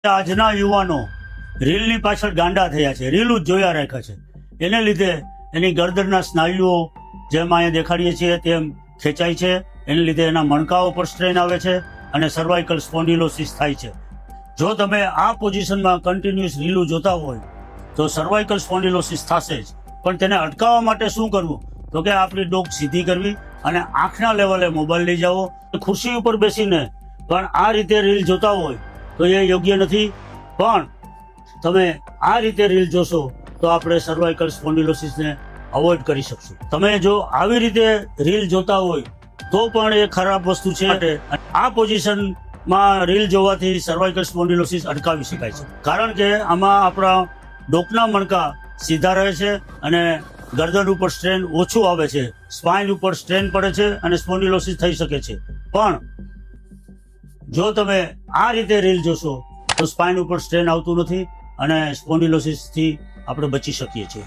આજના યુવાનો રીલની પાછળ ગાંડા થયા છે, રીલ જ જોયા રાખ્યા છે. એને લીધે એની ગરદનના સ્નાયુઓ જેમ અહીંયા દેખાડીએ છીએ તેમ ખેંચાય છે. એને લીધે એના મણકાઓ પર સ્ટ્રેન આવે છે અને સર્વાઇકલ સ્પોન્ડિલોસિસ થાય છે. જો તમે આ પોઝિશનમાં કન્ટિન્યુઅસ રીલું જોતા હોય તો સર્વાઇકલ સ્પોન્ડિલોસિસ થશે જ. પણ તેને અટકાવવા માટે શું કરવું? તો કે આપણી ડોક સીધી કરવી અને આંખના લેવલે મોબાઈલ લઈ જાઓ. ખુરશી ઉપર બેસીને પણ આ રીતે રીલ જોતા હોય તો એ યોગ્ય નથી. પણ તમે આ રીતે રીલ જોશો તો આપણે સર્વાઇકલ સ્પોન્ડિલોસિસને અવોઇડ કરી શકશું. તમે જો આવી રીતે રીલ જોતા હોય તો પણ એ ખરાબ વસ્તુ છે. આ પોઝિશનમાં રીલ જોવાથી સર્વાઇકલ સ્પોન્ડિલોસિસ અટકાવી શકાય છે, કારણ કે આમાં આપણા ડોકના મણકા સીધા રહે છે અને ગરદન ઉપર સ્ટ્રેન ઓછું આવે છે, સ્પાઇન ઉપર સ્ટ્રેન પડે છે અને સ્પોન્ડિલોસિસ થઈ શકે છે. પણ જો તમે આ રીતે રીલ જોશો તો સ્પાઇન ઉપર સ્ટ્રેન આવતું નથી અને સ્પોન્ડિલોસિસથી આપણે બચી શકીએ છીએ.